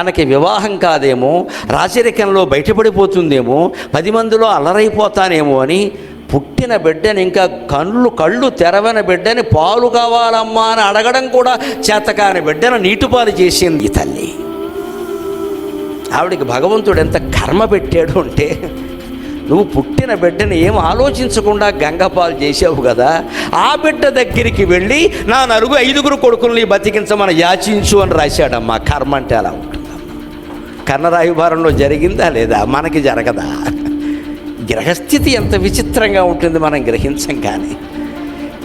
తనకి వివాహం కాదేమో, రాచరికంలో బయటపడిపోతుందేమో, 10 మందిలో అల్లరైపోతానేమో అని పుట్టిన బిడ్డని, ఇంకా కళ్ళు తెరవని బిడ్డని పాలు కావాలమ్మా అని అడగడం కూడా చేతకాని బిడ్డను నీటిపాలు చేసింది ఈ తల్లి. ఆవిడికి భగవంతుడు ఎంత కర్మ పెట్టాడు అంటే, నువ్వు పుట్టిన బిడ్డని ఏం ఆలోచించకుండా గంగపాలు చేసావు కదా, ఆ బిడ్డ దగ్గరికి వెళ్ళి నా 5 కొడుకుల్ని బతికించమని యాచించు అని రాశాడమ్మా. కర్మ అంటే అలా ఉంటుందమ్మా. కన్నరాయుభారంలో జరిగిందా లేదా? మనకి జరగదా? గ్రహస్థితి ఎంత విచిత్రంగా ఉంటుంది మనం గ్రహించం. కానీ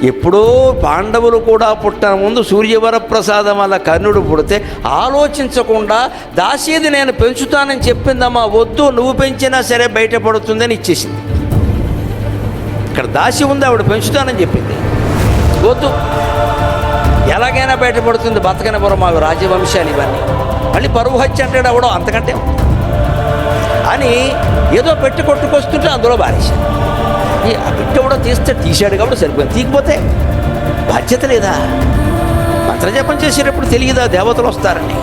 ఎప్పుడో పాండవులు కూడా పుట్టిన ముందు సూర్యవరప్రసాదం వల్ల కర్ణుడు పుడితే ఆలోచించకుండా దాసీది నేను పెంచుతానని చెప్పిందమ్మా. వద్దు, నువ్వు పెంచినా సరే బయటపడుతుందని ఇచ్చేసింది. ఇక్కడ దాసి ఉంది, ఆవిడ పెంచుతానని చెప్పింది. వద్దు, ఎలాగైనా బయటపడుతుంది, బతకని పురం అవి రాజవంశాలు ఇవన్నీ. మళ్ళీ పరువు హత్య అంటాడు అవడం, అంతకంటే అని ఏదో పెట్టి కొట్టుకొస్తుంటే అందులో బారేశాడు. ఆ బిడ్డ కూడా తీశాడు కాబట్టి సరిపోయింది. తీయకపోతే బాధ్యత లేదా? మంత్రజపం చేసేటప్పుడు తెలియదా దేవతలు వస్తారని?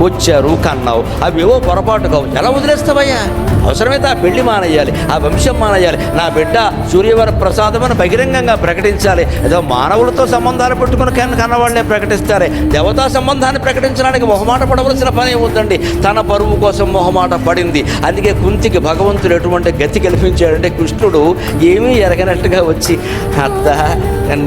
వచ్చారు, కన్నావు, అవి ఏవో పొరపాటు కావు, ఎలా వదిలేస్తావయ్యా? అవసరమైతే ఆ పెళ్లి మానేయాలి, ఆ వంశం మానేయాలి, నా బిడ్డ సూర్యవర ప్రసాదం అని బహిరంగంగా ప్రకటించాలి. ఏదో మానవులతో సంబంధాలు పెట్టుకుని కన్నవాళ్ళనే ప్రకటిస్తారే, దేవతా సంబంధాన్ని ప్రకటించడానికి మొహమాట పడవలసిన పని ఉందండి. తన పరువు కోసం మొహమాట పడింది. అందుకే కుంతికి భగవంతుడు ఎటువంటి గతి కల్పించాడంటే, కృష్ణుడు ఏమీ ఎరగనట్టుగా వచ్చి, అత్త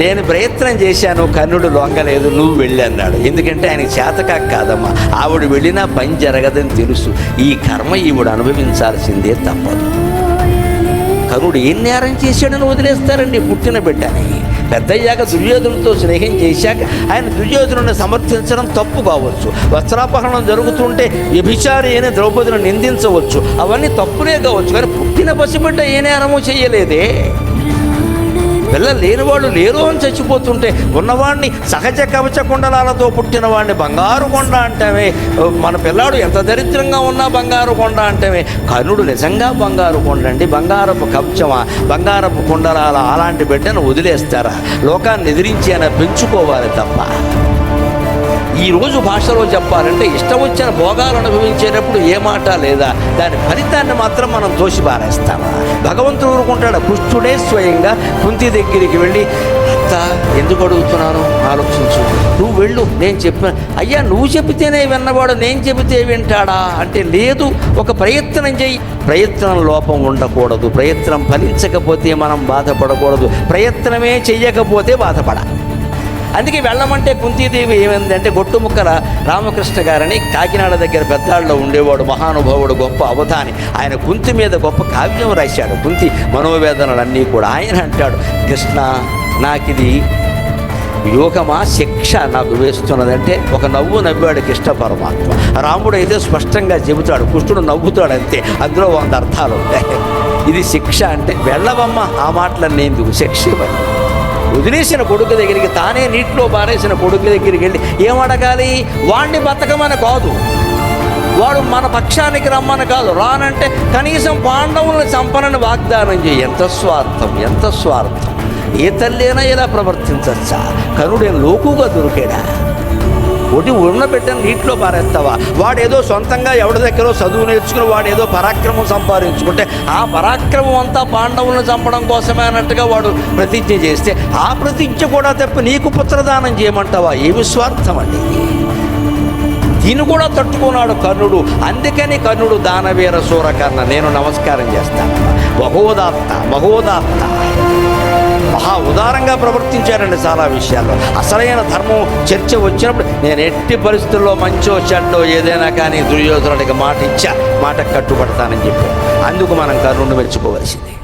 నేను ప్రయత్నం చేశాను, కర్ణుడు లొంగలేదు, నువ్వు వెళ్ళి అన్నాడు. ఎందుకంటే ఆయనకి చేతకా కాదమ్మా, ఆవిడ వెళ్ళినా పని జరగదని తెలుసు. ఈ కర్మ ఈవిడ అనుభవించాల్సిందే తప్పదు. కర్ణుడు ఏం నేరం చేశాడని వదిలేస్తారండి పుట్టిన బిడ్డని? పెద్దయ్యాక దుర్యోధనుడితో స్నేహం చేశాక ఆయన దుర్యోధనుడిని సమర్థించడం తప్పు కావచ్చు, వస్త్రాపహరణం జరుగుతుంటే వ్యభిచారి అయిన ద్రౌపదిని నిందించవచ్చు, అవన్నీ తప్పులే కావచ్చు. కానీ పుట్టిన పసిబిడ్డ ఏ నేరమూ చేయలేదే. పిల్లలు లేనివాళ్ళు లేరు అని చచ్చిపోతుంటే ఉన్నవాడిని సహజ కవచ కుండలాలతో పుట్టిన వాడిని బంగారు కొండ అంటామే. మన పిల్లాడు ఎంత దరిద్రంగా ఉన్నా బంగారు కొండ అంటామే. కర్ణుడు నిజంగా బంగారు కొండ అండి. బంగారపు కవచమా, బంగారపు కుండలాల అలాంటి బిడ్డను వదిలేస్తారా? లోకాన్ని ఎదిరించి అయినా పెంచుకోవాలి తప్ప. ఈరోజు భాషలో చెప్పాలంటే ఇష్టం వచ్చిన భోగాలు అనుభవించేటప్పుడు ఏ మాట లేదా, దాని ఫలితాన్ని మాత్రం మనం తోసిపారేస్తామా? భగవంతుడు ఊరుకుంటాడు. కృష్ణుడే స్వయంగా కుంతి దగ్గరికి వెళ్ళి, అత్త ఎందుకు అడుగుతున్నాను ఆలోచించు, నువ్వు వెళ్ళు, నేను చెప్పిన. అయ్యా నువ్వు చెబితేనే విన్నవాడు, నేను చెబితే వింటాడా అంటే, లేదు, ఒక ప్రయత్నం చెయ్యి. ప్రయత్నం లోపం ఉండకూడదు, ప్రయత్నం ఫలించకపోతే మనం బాధపడకూడదు, ప్రయత్నమే చెయ్యకపోతే బాధపడాలి. అందుకే వెళ్ళమంటే కుంతీదేవి ఏమైందంటే, గొట్టుముక్కల రామకృష్ణ గారని కాకినాడ దగ్గర పెద్దాళ్ళలో ఉండేవాడు, మహానుభావుడు, గొప్ప అవధాని. ఆయన కుంతి మీద గొప్ప కావ్యం రాశాడు, కుంతి మనోవేదనలన్నీ కూడా. ఆయన అంటాడు, కృష్ణ నాకిది యోగమా శిక్ష నాకు వేస్తున్నదంటే, ఒక నవ్వు నవ్వాడు కృష్ణ పరమాత్మ. రాముడు అయితే స్పష్టంగా చెబుతాడు, కృష్ణుడు నవ్వుతాడు అంతే, అందులో 100 అర్థాలు ఉంటాయి. ఇది శిక్ష అంటే వెళ్ళవమ్మ, ఆ మాటలన్నీ ఎందుకు, శిక్ష ఇవ్వండి. వదిలేసిన కొడుకు దగ్గరికి, తానే నీటిలో పారేసిన కొడుకు దగ్గరికి వెళ్ళి ఏమడగాలి? వాడిని బతకమని కాదు, వాడు మన పక్షానికి రమ్మని కాదు, రానంటే కనీసం పాండవులను చంపనని వాగ్దానం చేయి. ఎంత స్వార్థం, ఎంత స్వార్థం! ఏ తల్లినా ఇలా ప్రవర్తించచ్చా? కరుడేం లోకుగా దొరికాడా? ఒకటి ఉన్న బిడ్డను నీటిలో పారేస్తావా? వాడేదో సొంతంగా ఎవరి దగ్గర చదువు నేర్చుకుని వాడేదో పరాక్రమం సంపాదించుకుంటే, ఆ పరాక్రమం అంతా పాండవులను చంపడం కోసమే అన్నట్టుగా వాడు ప్రతిజ్ఞ చేస్తే, ఆ ప్రతిజ్ఞ కూడా తప్పి నీకు పుత్రదానం చేయమంటావా? ఏమి స్వార్థం అండి! దీన్ని కూడా తట్టుకున్నాడు కర్ణుడు. అందుకని కర్ణుడు దానవీర సూరకర్ణ, నేను నమస్కారం చేస్తాను. మహోదాత్త మహా ఉదారంగా ప్రవర్తించారండి చాలా విషయాల్లో. అసలైన ధర్మం చర్చ వచ్చినప్పుడు నేను ఎట్టి పరిస్థితుల్లో మంచో చెడ్డో ఏదైనా కానీ దుర్యోధనుడికి మాట ఇచ్చా, మాట కట్టుబడతానని చెప్పాను. అందుకు మనం కర్ణుడిని మెచ్చుకోవలసింది.